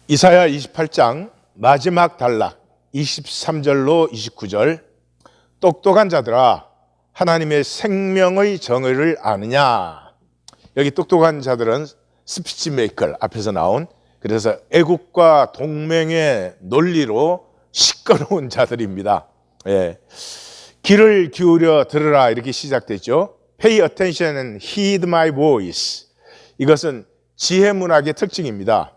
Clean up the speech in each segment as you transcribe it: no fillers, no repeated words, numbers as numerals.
이사야 28장 마지막 단락 23절로 29절. 똑똑한 자들아, 하나님의 생명의 정의를 아느냐. 여기 똑똑한 자들은 스피치 메이커 앞에서 나온, 그래서 애국과 동맹의 논리로 시끄러운 자들입니다. 예. 귀를 기울여 들으라, 이렇게 시작되죠. Pay attention and heed my voice. 이것은 지혜 문학의 특징입니다.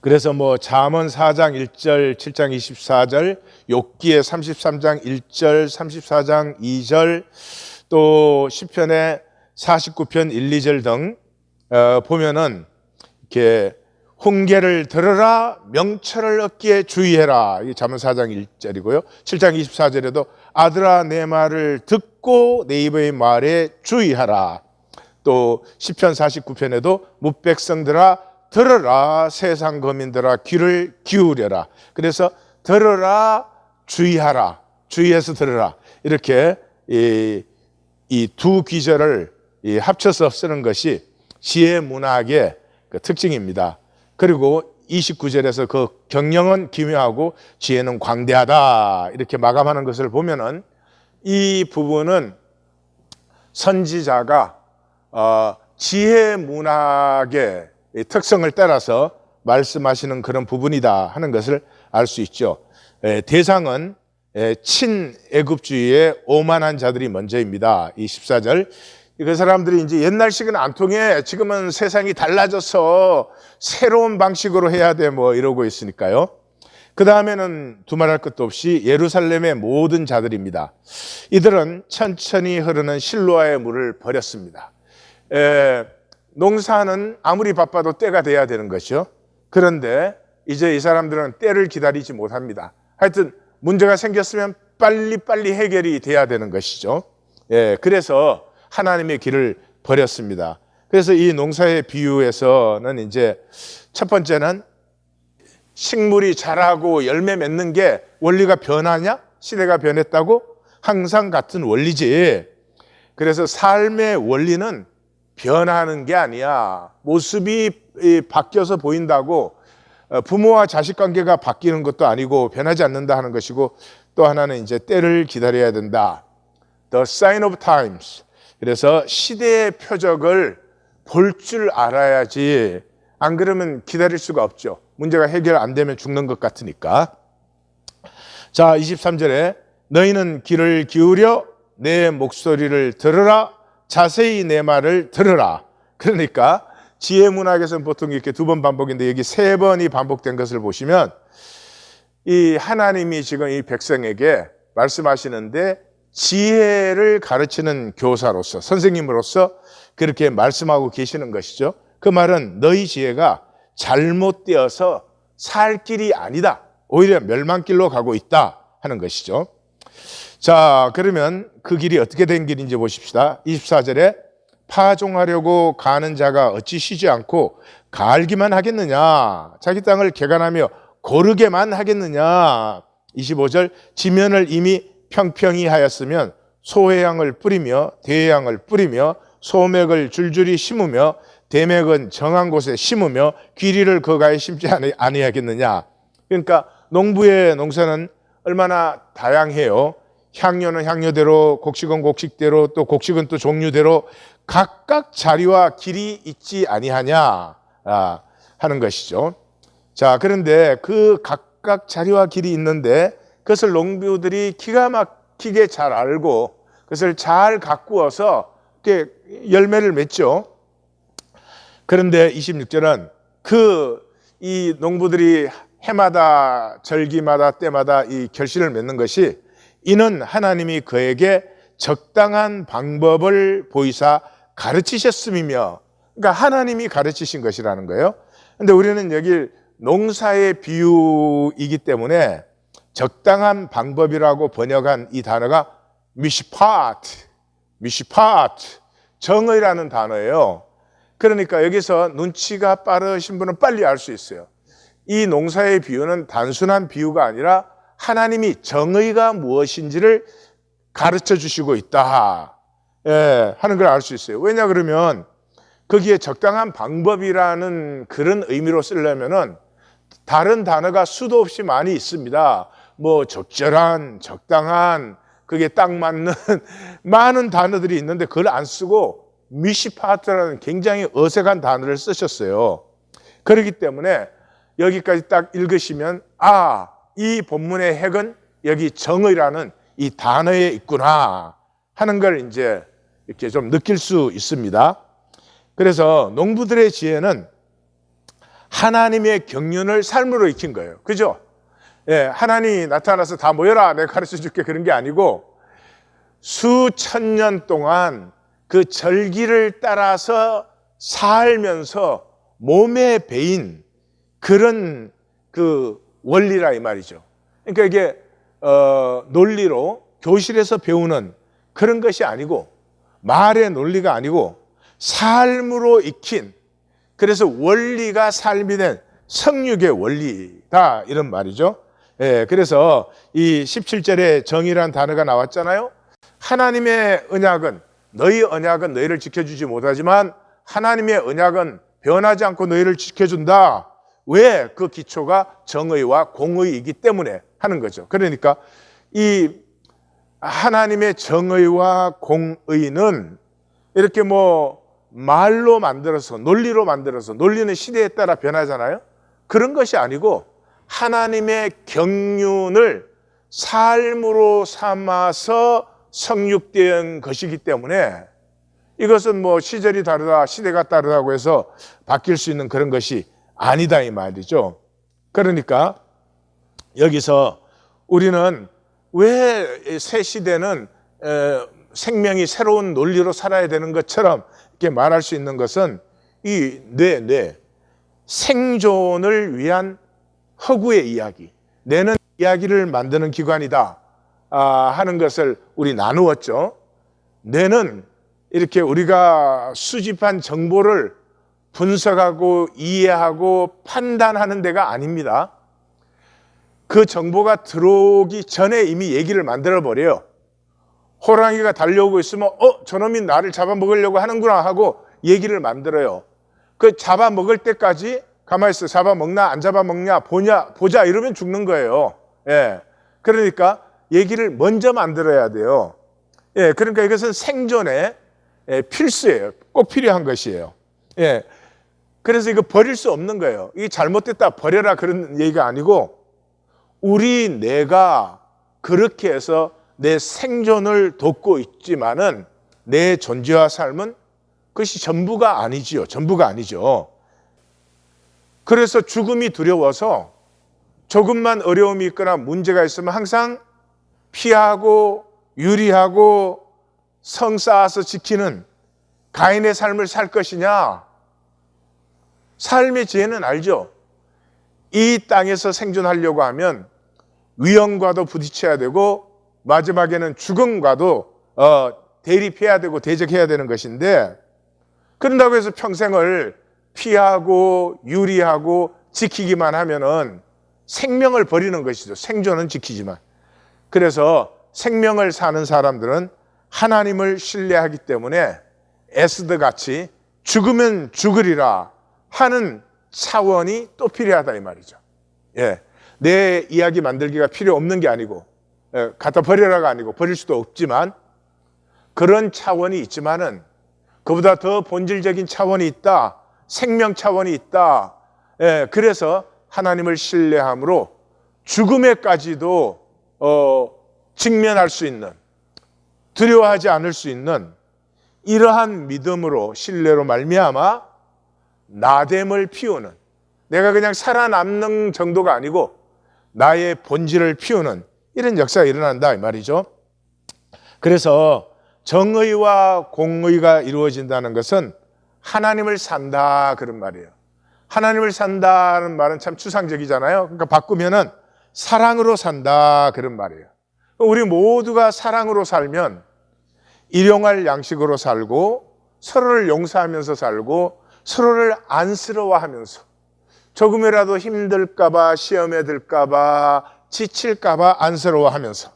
그래서 잠언 4장 1절, 7장 24절, 욥기의 33장 1절, 34장 2절, 또 시편의 49편 1, 2절 등 보면은 이렇게 훈계를 들으라, 명철을 얻기에 주의해라. 이게 잠언 4장 1절이고요. 7장 24절에도 아들아 내 말을 듣고 내 입의 말에 주의하라. 또 시편 49편에도 뭇백성들아 들으라, 세상 거민들아 귀를 기울여라. 그래서 들으라, 주의하라, 주의해서 들으라, 이렇게 이 두 귀절을 합쳐서 쓰는 것이 지혜 문학의 그 특징입니다. 그리고 29절에서 그 경영은 기묘하고 지혜는 광대하다, 이렇게 마감하는 것을 보면은 이 부분은 선지자가 지혜 문학의 특성을 따라서 말씀하시는 그런 부분이다 하는 것을 알 수 있죠. 대상은 친애굽주의의 오만한 자들이 먼저입니다. 이 14절. 그 사람들이 이제 옛날식은 안 통해, 지금은 세상이 달라져서 새로운 방식으로 해야 돼, 이러고 있으니까요. 그 다음에는 두말할 것도 없이 예루살렘의 모든 자들입니다. 이들은 천천히 흐르는 실로아의 물을 버렸습니다. 농사는 아무리 바빠도 때가 돼야 되는 것이요. 그런데 이제 이 사람들은 때를 기다리지 못합니다. 하여튼 문제가 생겼으면 빨리빨리 해결이 돼야 되는 것이죠. 그래서 하나님의 길을 버렸습니다. 그래서 이 농사의 비유에서는 이제 첫 번째는 식물이 자라고 열매 맺는 게 원리가 변하냐? 시대가 변했다고? 항상 같은 원리지. 그래서 삶의 원리는 변하는 게 아니야. 모습이 바뀌어서 보인다고 부모와 자식 관계가 바뀌는 것도 아니고 변하지 않는다 하는 것이고, 또 하나는 이제 때를 기다려야 된다. The sign of times. 그래서 시대의 표적을 볼 줄 알아야지, 안 그러면 기다릴 수가 없죠. 문제가 해결 안 되면 죽는 것 같으니까. 자, 23절에 너희는 귀를 기울여 내 목소리를 들으라, 자세히 내 말을 들으라. 그러니까 지혜 문학에서는 보통 이렇게 두 번 반복인데 여기 세 번이 반복된 것을 보시면 이 하나님이 지금 이 백성에게 말씀하시는데 지혜를 가르치는 교사로서, 선생님으로서 그렇게 말씀하고 계시는 것이죠. 그 말은 너희 지혜가 잘못되어서 살 길이 아니다, 오히려 멸망길로 가고 있다 하는 것이죠. 자, 그러면 그 길이 어떻게 된 길인지 보십시다. 24절에 파종하려고 가는 자가 어찌 쉬지 않고 갈기만 하겠느냐, 자기 땅을 개간하며 고르게만 하겠느냐. 25절 지면을 이미 평평히 하였으면 소회양을 뿌리며 대양을 뿌리며 소맥을 줄줄이 심으며 대맥은 정한 곳에 심으며 귀리를 거가에 심지 아니하겠느냐. 그러니까 농부의 농사는 얼마나 다양해요. 향료는 향료대로, 곡식은 곡식대로, 또 곡식은 또 종류대로 각각 자리와 길이 있지 아니하냐 하는 것이죠. 자, 그런데 그 각각 자리와 길이 있는데 그것을 농부들이 기가 막히게 잘 알고 그것을 잘 가꾸어서 이렇게 열매를 맺죠. 그런데 26절은 이 농부들이 해마다 절기마다 때마다 이 결실을 맺는 것이 이는 하나님이 그에게 적당한 방법을 보이사 가르치셨음이며, 그러니까 하나님이 가르치신 것이라는 거예요. 근데 우리는 여기 농사의 비유이기 때문에 적당한 방법이라고 번역한 이 단어가 미시파트, 정의라는 단어예요. 그러니까 여기서 눈치가 빠르신 분은 빨리 알 수 있어요. 이 농사의 비유는 단순한 비유가 아니라 하나님이 정의가 무엇인지를 가르쳐 주시고 있다 하는 걸 알 수 있어요. 왜냐 그러면 거기에 적당한 방법이라는 그런 의미로 쓰려면은 다른 단어가 수도 없이 많이 있습니다. 뭐 적절한, 적당한, 그게 딱 맞는 많은 단어들이 있는데 그걸 안 쓰고 미시파트라는 굉장히 어색한 단어를 쓰셨어요. 그렇기 때문에 여기까지 딱 읽으시면 이 본문의 핵은 여기 정의라는 이 단어에 있구나 하는 걸 이제 이렇게 좀 느낄 수 있습니다. 그래서 농부들의 지혜는 하나님의 경륜을 삶으로 익힌 거예요. 그죠? 예, 하나님이 나타나서 다 모여라 내가 가르쳐 줄게 그런 게 아니고 수천 년 동안 그 절기를 따라서 살면서 몸에 배인 그런 그 원리라 이 말이죠. 그러니까 이게 논리로 교실에서 배우는 그런 것이 아니고 말의 논리가 아니고 삶으로 익힌, 그래서 원리가 삶이 된 성육의 원리다 이런 말이죠. 예, 그래서 이 17절에 정의란 단어가 나왔잖아요. 하나님의 언약은 너희를 지켜주지 못하지만 하나님의 언약은 변하지 않고 너희를 지켜준다. 왜? 그 기초가 정의와 공의이기 때문에 하는 거죠. 그러니까 이 하나님의 정의와 공의는 이렇게 뭐 말로 만들어서 논리로 만들어서, 논리는 시대에 따라 변하잖아요. 그런 것이 아니고 하나님의 경륜을 삶으로 삼아서 성육된 것이기 때문에 이것은 뭐 시절이 다르다, 시대가 다르다고 해서 바뀔 수 있는 그런 것이 아니다 이 말이죠. 그러니까 여기서 우리는 왜 새 시대는 생명이 새로운 논리로 살아야 되는 것처럼 이렇게 말할 수 있는 것은 이 뇌 생존을 위한 허구의 이야기, 뇌는 이야기를 만드는 기관이다 하는 것을 우리 나누었죠. 뇌는 이렇게 우리가 수집한 정보를 분석하고 이해하고 판단하는 데가 아닙니다. 그 정보가 들어오기 전에 이미 얘기를 만들어 버려요. 호랑이가 달려오고 있으면 저놈이 나를 잡아먹으려고 하는구나 하고 얘기를 만들어요. 그 잡아먹을 때까지 가만히 있어. 잡아먹나 안 잡아먹냐 보자 이러면 죽는 거예요. 예. 그러니까 얘기를 먼저 만들어야 돼요. 예. 그러니까 이것은 생존에 필수예요. 꼭 필요한 것이에요. 예. 그래서 이거 버릴 수 없는 거예요. 이게 잘못됐다 버려라 그런 얘기가 아니고 우리 뇌가 그렇게 해서 내 생존을 돕고 있지만은 내 존재와 삶은 그것이 전부가 아니지요. 전부가 아니죠. 그래서 죽음이 두려워서 조금만 어려움이 있거나 문제가 있으면 항상 피하고 유리하고 성 쌓아서 지키는 가인의 삶을 살 것이냐? 삶의 지혜는 알죠. 이 땅에서 생존하려고 하면 위험과도 부딪혀야 되고 마지막에는 죽음과도 대립해야 되고 대적해야 되는 것인데 그런다고 해서 평생을 피하고 유리하고 지키기만 하면은 생명을 버리는 것이죠. 생존은 지키지만. 그래서 생명을 사는 사람들은 하나님을 신뢰하기 때문에 에스더 같이 죽으면 죽으리라 하는 차원이 또 필요하다 이 말이죠. 예, 내 이야기 만들기가 필요 없는 게 아니고 갖다 버려라가 아니고 버릴 수도 없지만 그런 차원이 있지만은 그보다 더 본질적인 차원이 있다. 생명 차원이 있다. 예, 그래서 하나님을 신뢰함으로 죽음에까지도 직면할 수 있는, 두려워하지 않을 수 있는 이러한 믿음으로 신뢰로 말미암아 나됨을 피우는, 내가 그냥 살아남는 정도가 아니고 나의 본질을 피우는 이런 역사가 일어난다 이 말이죠. 그래서 정의와 공의가 이루어진다는 것은 하나님을 산다 그런 말이에요. 하나님을 산다는 말은 참 추상적이잖아요. 그러니까 바꾸면은 사랑으로 산다 그런 말이에요. 우리 모두가 사랑으로 살면 일용할 양식으로 살고 서로를 용서하면서 살고 서로를 안쓰러워하면서 조금이라도 힘들까봐 시험에 들까봐 지칠까봐 안쓰러워하면서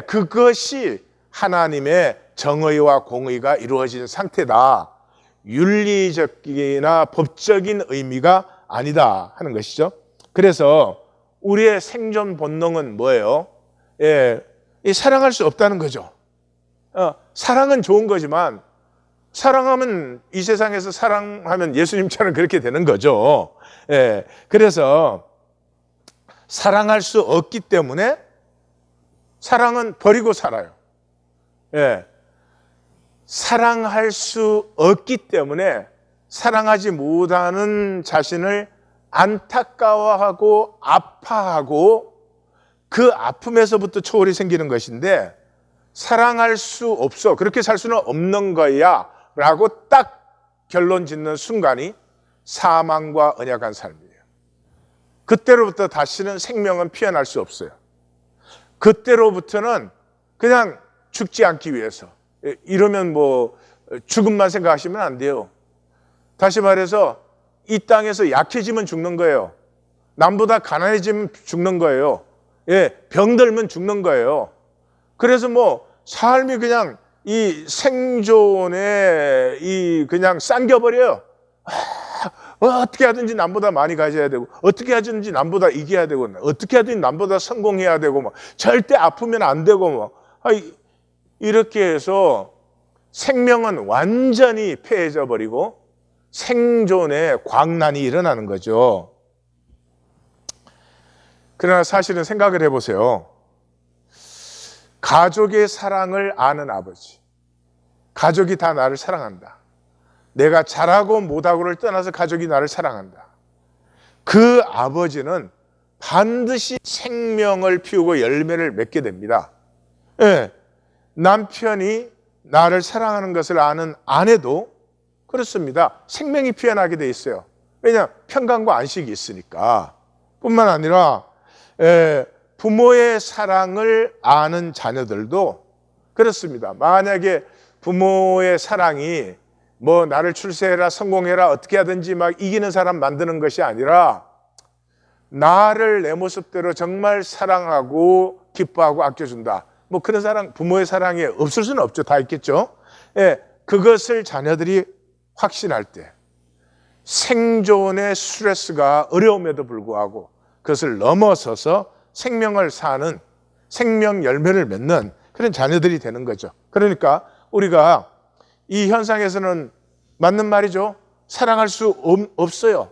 그것이 하나님의 정의와 공의가 이루어진 상태다. 윤리적이나 법적인 의미가 아니다 하는 것이죠. 그래서 우리의 생존 본능은 뭐예요? 사랑할 수 없다는 거죠. 사랑은 좋은 거지만 사랑하면 이 세상에서 사랑하면 예수님처럼 그렇게 되는 거죠. 그래서 사랑할 수 없기 때문에 사랑은 버리고 살아요. 사랑할 수 없기 때문에 사랑하지 못하는 자신을 안타까워하고 아파하고 그 아픔에서부터 초월이 생기는 것인데, 사랑할 수 없어, 그렇게 살 수는 없는 거야 라고 딱 결론 짓는 순간이 사망과 언약한 삶이에요. 그때로부터 다시는 생명은 피어날 수 없어요. 그때로부터는 그냥 죽지 않기 위해서, 이러면 뭐 죽음만 생각하시면 안 돼요. 다시 말해서 이 땅에서 약해지면 죽는 거예요. 남보다 가난해지면 죽는 거예요. 병들면 죽는 거예요. 그래서 뭐 삶이 그냥 이 생존에 그냥 쌍겨버려요. 어떻게 하든지 남보다 많이 가져야 되고, 어떻게 하든지 남보다 이겨야 되고, 어떻게 하든지 남보다 성공해야 되고, 뭐 절대 아프면 안 되고, 뭐 이렇게 해서 생명은 완전히 폐해져 버리고 생존에 광란이 일어나는 거죠. 그러나 사실은 생각을 해보세요. 가족의 사랑을 아는 아버지, 가족이 다 나를 사랑한다, 내가 잘하고 못하고를 떠나서 가족이 나를 사랑한다, 그 아버지는 반드시 생명을 피우고 열매를 맺게 됩니다. 남편이 나를 사랑하는 것을 아는 아내도 그렇습니다. 생명이 피어나게 돼 있어요. 왜냐? 평강과 안식이 있으니까. 뿐만 아니라 부모의 사랑을 아는 자녀들도 그렇습니다. 만약에 부모의 사랑이 뭐 나를 출세해라, 성공해라, 어떻게 하든지 막 이기는 사람 만드는 것이 아니라 나를 내 모습대로 정말 사랑하고 기뻐하고 아껴준다, 뭐 그런 사랑, 부모의 사랑이 없을 수는 없죠. 다 있겠죠. 그것을 자녀들이 확신할 때 생존의 스트레스가 어려움에도 불구하고 그것을 넘어서서 생명을 사는, 생명 열매를 맺는 그런 자녀들이 되는 거죠. 그러니까 우리가 이 현상에서는 맞는 말이죠. 사랑할 수 없어요.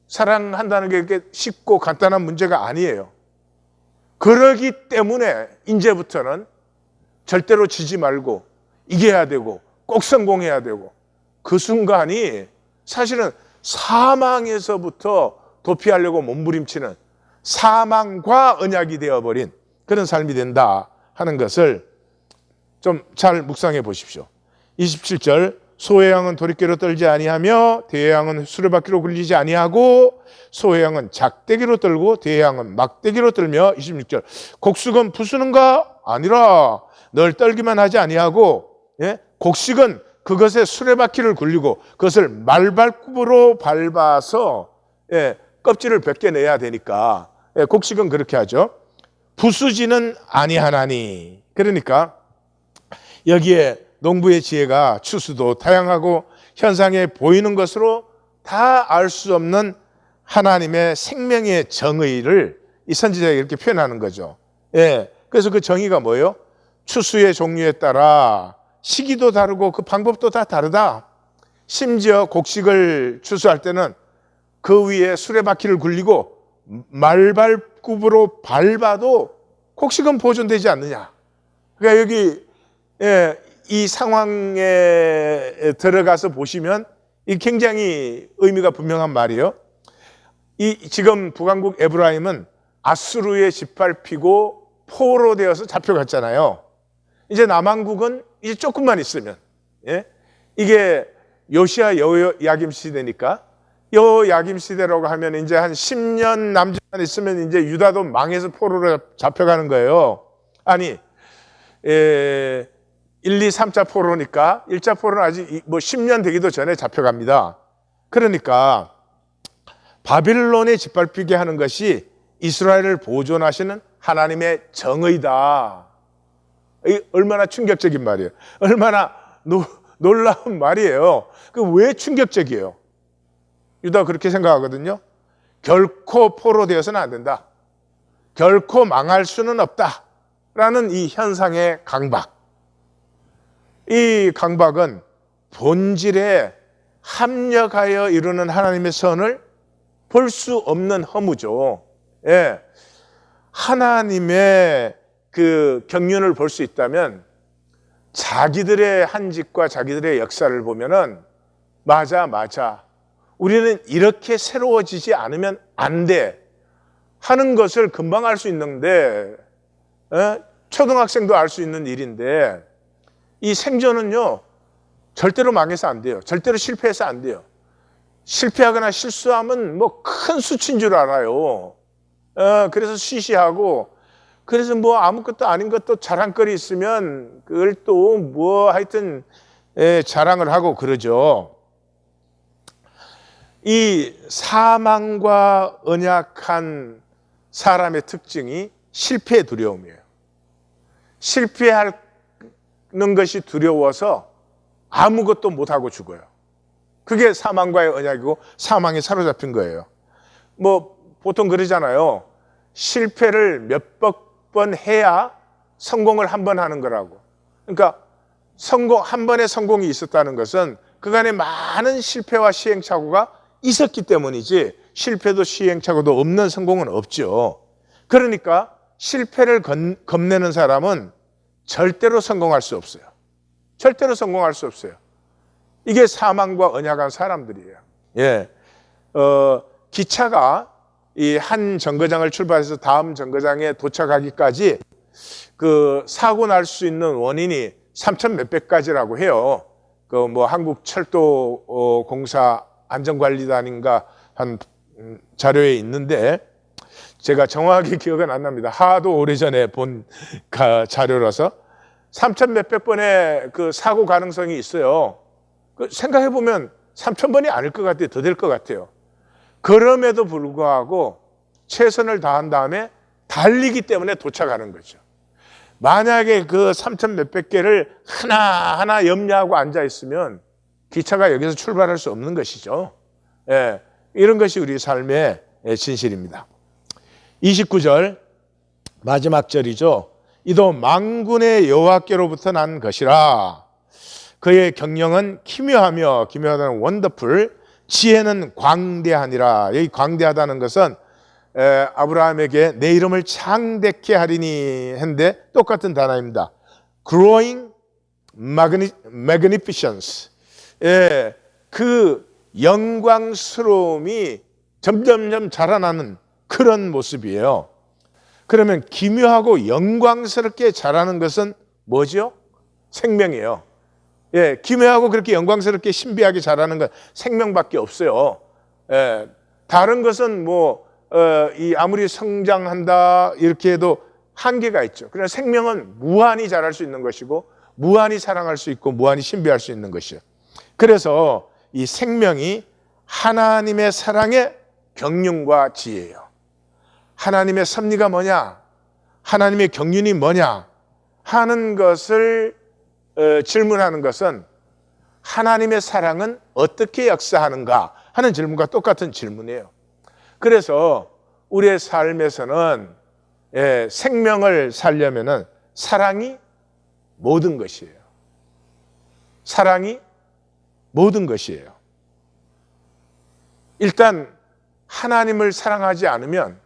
사랑한다는 게 그렇게 쉽고 간단한 문제가 아니에요. 그러기 때문에 이제부터는 절대로 지지 말고 이겨야 되고 꼭 성공해야 되고, 그 순간이 사실은 사망에서부터 도피하려고 몸부림치는 사망과 언약이 되어버린 그런 삶이 된다 하는 것을 좀 잘 묵상해 보십시오. 27절, 소의 양은 도리깨로 떨지 아니하며 대의 양은 수레바퀴로 굴리지 아니하고 소의 양은 작대기로 떨고 대의 양은 막대기로 떨며. 26절, 곡식은 부수는가? 아니라 널 떨기만 하지 아니하고, 곡식은 그것에 수레바퀴를 굴리고 그것을 말발굽으로 밟아서 껍질을 벗겨내야 되니까 곡식은 그렇게 하죠. 부수지는 아니하나니. 그러니까 여기에 농부의 지혜가 추수도 다양하고 현상에 보이는 것으로 다 알 수 없는 하나님의 생명의 정의를 이 선지자가 이렇게 표현하는 거죠. 그래서 그 정의가 뭐예요? 추수의 종류에 따라 시기도 다르고 그 방법도 다 다르다. 심지어 곡식을 추수할 때는 그 위에 수레바퀴를 굴리고 말발굽으로 밟아도 곡식은 보존되지 않느냐. 그러니까 여기 이 상황에 들어가서 보시면 이 굉장히 의미가 분명한 말이에요. 지금 북왕국 에브라임은 아수르에 짓밟히고 포로되어서 잡혀갔잖아요. 이제 남왕국은 이제 조금만 있으면, 이게 요시야 여호야김 시대니까, 여호야김 시대라고 하면 이제 한 10년 남짓만 있으면 이제 유다도 망해서 포로로 잡혀가는 거예요. 아니, 1, 2, 3차 포로니까 1차 포로는 아직 뭐 10년 되기도 전에 잡혀갑니다. 그러니까 바빌론에 짓밟히게 하는 것이 이스라엘을 보존하시는 하나님의 정의다. 얼마나 충격적인 말이에요. 얼마나 놀라운 말이에요. 왜 충격적이에요? 유다가 그렇게 생각하거든요. 결코 포로되어서는 안 된다. 결코 망할 수는 없다라는 이 현상의 강박. 이 강박은 본질에 합력하여 이루는 하나님의 선을 볼 수 없는 허무죠. 예. 하나님의 그 경륜을 볼 수 있다면 자기들의 한짓과 자기들의 역사를 보면은 맞아. 우리는 이렇게 새로워지지 않으면 안 돼 하는 것을 금방 알 수 있는데, 초등학생도 알 수 있는 일인데, 이 생존은요 절대로 망해서 안 돼요. 절대로 실패해서 안 돼요. 실패하거나 실수하면 뭐 큰 수치인 줄 알아요. 그래서 시시하고, 그래서 뭐 아무것도 아닌 것도 자랑거리 있으면 그걸 또 뭐 하여튼 자랑을 하고 그러죠. 이 사망과 언약한 사람의 특징이 실패의 두려움이에요. 실패하는 것이 두려워서 아무것도 못하고 죽어요. 그게 사망과의 언약이고 사망에 사로잡힌 거예요. 뭐 보통 그러잖아요. 실패를 몇백 번 해야 성공을 한 번 하는 거라고. 그러니까 한 번의 성공이 있었다는 것은 그간에 많은 실패와 시행착오가 있었기 때문이지, 실패도 시행착오도 없는 성공은 없죠. 그러니까 실패를 겁내는 사람은 절대로 성공할 수 없어요. 절대로 성공할 수 없어요. 이게 사망과 언약한 사람들이에요. 예. 기차가 이 한 정거장을 출발해서 다음 정거장에 도착하기까지 그 사고 날 수 있는 원인이 3천 몇백 가지라고 해요. 그 뭐 한국철도공사 안전관리단인가 한 자료에 있는데, 제가 정확히 기억은 안 납니다. 하도 오래전에 본 자료라서 3천 몇백 번의 그 사고 가능성이 있어요. 생각해 보면 3천 번이 아닐 것 같아요. 더 될 것 같아요. 그럼에도 불구하고 최선을 다한 다음에 달리기 때문에 도착하는 거죠. 만약에 그 3천 몇백 개를 하나하나 염려하고 앉아 있으면 기차가 여기서 출발할 수 없는 것이죠. 예, 이런 것이 우리 삶의 진실입니다. 29절 마지막 절이죠. 이도 만군의 여호와께로부터 난 것이라. 그의 경영은 기묘하며, 기묘하다는 원더풀, 지혜는 광대하니라. 여기 광대하다는 것은 아브라함에게 내 이름을 창대케 하리니 했는데 똑같은 단어입니다. Growing magnificence. 예, 그 영광스러움이 점점점 자라나는 그런 모습이에요. 그러면 기묘하고 영광스럽게 자라는 것은 뭐죠? 생명이에요. 예, 기묘하고 그렇게 영광스럽게 신비하게 자라는 건 생명밖에 없어요. 예, 다른 것은 이 아무리 성장한다 이렇게 해도 한계가 있죠. 그러나 생명은 무한히 자랄 수 있는 것이고, 무한히 사랑할 수 있고, 무한히 신비할 수 있는 것이에요. 그래서 이 생명이 하나님의 사랑의 경륜과 지혜예요. 하나님의 섭리가 뭐냐, 하나님의 경륜이 뭐냐 하는 것을 질문하는 것은 하나님의 사랑은 어떻게 역사하는가 하는 질문과 똑같은 질문이에요. 그래서 우리의 삶에서는 생명을 살려면은 사랑이 모든 것이에요. 사랑이 모든 것이에요. 일단 하나님을 사랑하지 않으면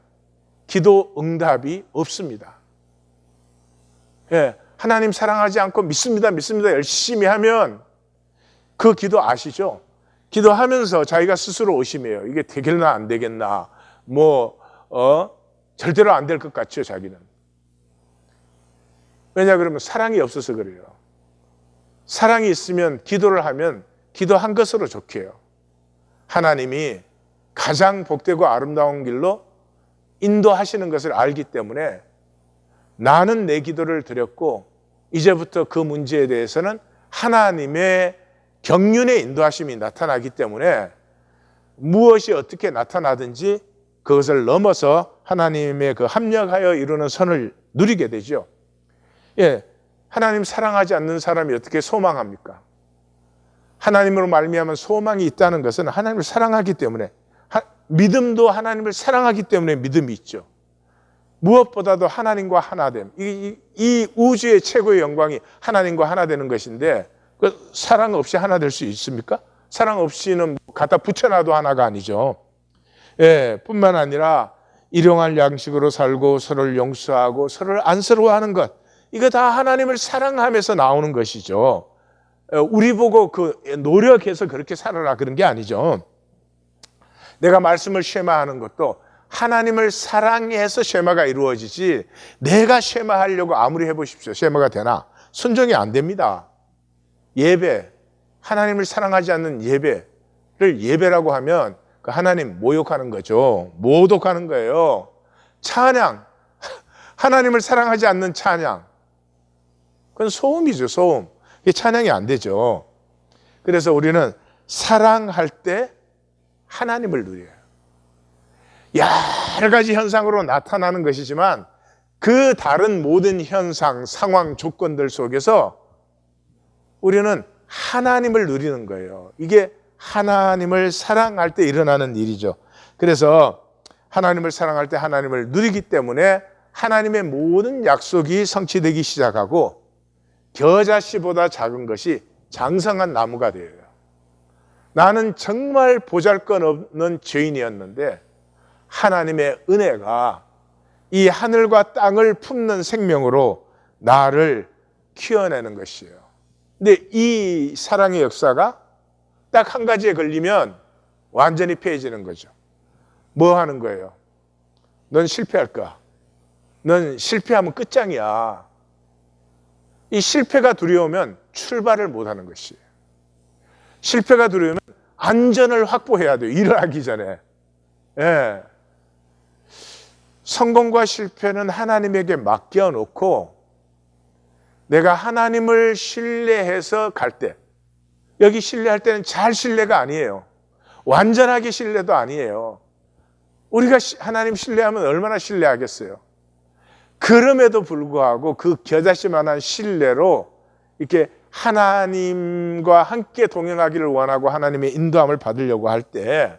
기도 응답이 없습니다. 하나님 사랑하지 않고 믿습니다 열심히 하면 그 기도 아시죠? 기도하면서 자기가 스스로 의심해요. 이게 되겠나 안 되겠나, 절대로 안 될 것 같죠, 자기는. 왜냐 그러면 사랑이 없어서 그래요. 사랑이 있으면 기도를 하면 기도한 것으로 좋게요. 하나님이 가장 복되고 아름다운 길로 인도하시는 것을 알기 때문에 나는 내 기도를 드렸고 이제부터 그 문제에 대해서는 하나님의 경륜의 인도하심이 나타나기 때문에 무엇이 어떻게 나타나든지 그것을 넘어서 하나님의 그 합력하여 이루는 선을 누리게 되죠. 하나님 사랑하지 않는 사람이 어떻게 소망합니까? 하나님으로 말미암은 소망이 있다는 것은 하나님을 사랑하기 때문에, 믿음도 하나님을 사랑하기 때문에 믿음이 있죠. 무엇보다도 하나님과 하나됨. 이 우주의 최고의 영광이 하나님과 하나 되는 것인데 그 사랑 없이 하나 될 수 있습니까? 사랑 없이는 갖다 붙여놔도 하나가 아니죠. 예, 뿐만 아니라 일용할 양식으로 살고 서로를 용서하고 서로를 안쓰러워하는 것. 이거 다 하나님을 사랑하면서 나오는 것이죠. 우리 보고 노력해서 그렇게 살아라 그런 게 아니죠. 내가 말씀을 쉐마하는 것도 하나님을 사랑해서 쉐마가 이루어지지 내가 쉐마하려고 아무리 해보십시오. 쉐마가 되나? 순종이 안 됩니다. 예배, 하나님을 사랑하지 않는 예배를 예배라고 하면 그 하나님 모욕하는 거죠. 모독하는 거예요. 찬양, 하나님을 사랑하지 않는 찬양. 그건 소음이죠, 소음. 이게 찬양이 안 되죠. 그래서 우리는 사랑할 때 하나님을 누려요. 여러 가지 현상으로 나타나는 것이지만 그 다른 모든 현상, 상황, 조건들 속에서 우리는 하나님을 누리는 거예요. 이게 하나님을 사랑할 때 일어나는 일이죠. 그래서 하나님을 사랑할 때 하나님을 누리기 때문에 하나님의 모든 약속이 성취되기 시작하고 겨자씨보다 작은 것이 장성한 나무가 되어요. 나는 정말 보잘것없는 죄인이었는데 하나님의 은혜가 이 하늘과 땅을 품는 생명으로 나를 키워내는 것이에요. 근데 이 사랑의 역사가 딱 한 가지에 걸리면 완전히 패해지는 거죠. 뭐 하는 거예요? 넌 실패할까? 넌 실패하면 끝장이야. 이 실패가 두려우면 출발을 못하는 것이에요. 실패가 두려우면 안전을 확보해야 돼요. 일을 하기 전에. 예. 성공과 실패는 하나님에게 맡겨놓고 내가 하나님을 신뢰해서 갈 때, 여기 신뢰할 때는 잘 신뢰가 아니에요. 완전하게 신뢰도 아니에요. 우리가 하나님 신뢰하면 얼마나 신뢰하겠어요. 그럼에도 불구하고 그 겨자씨만한 신뢰로 이렇게 하나님과 함께 동행하기를 원하고 하나님의 인도함을 받으려고 할 때,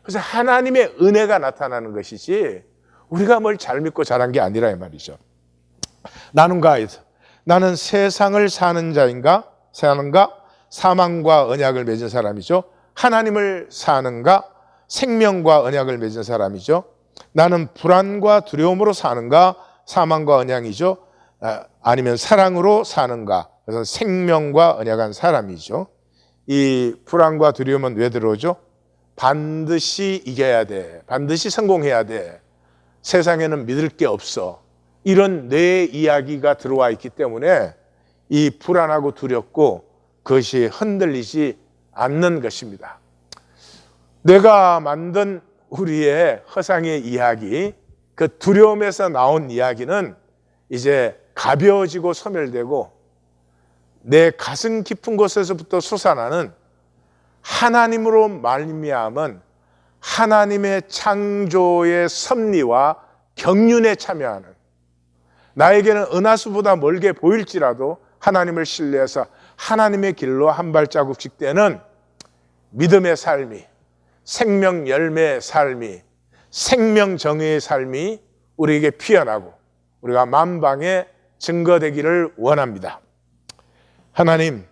그래서 하나님의 은혜가 나타나는 것이지 우리가 뭘 잘 믿고 잘한 게 아니라 이 말이죠. 나는 세상을 사는 자인가? 사망과 언약을 맺은 사람이죠. 하나님을 사는가? 생명과 언약을 맺은 사람이죠. 나는 불안과 두려움으로 사는가? 사망과 언약이죠. 아니면 사랑으로 사는가? 그래서 생명과 언약한 사람이죠. 이 불안과 두려움은 왜 들어오죠? 반드시 이겨야 돼. 반드시 성공해야 돼. 세상에는 믿을 게 없어. 이런 내 이야기가 들어와 있기 때문에 이 불안하고 두렵고 그것이 흔들리지 않는 것입니다. 내가 만든 우리의 허상의 이야기, 그 두려움에서 나온 이야기는 이제 가벼워지고 소멸되고 내 가슴 깊은 곳에서부터 솟아나는 하나님으로 말미암은 하나님의 창조의 섭리와 경륜에 참여하는, 나에게는 은하수보다 멀게 보일지라도 하나님을 신뢰해서 하나님의 길로 한 발자국씩 떼는 믿음의 삶이, 생명 열매의 삶이, 생명 정의의 삶이 우리에게 피어나고 우리가 만방에 증거되기를 원합니다. 하나님,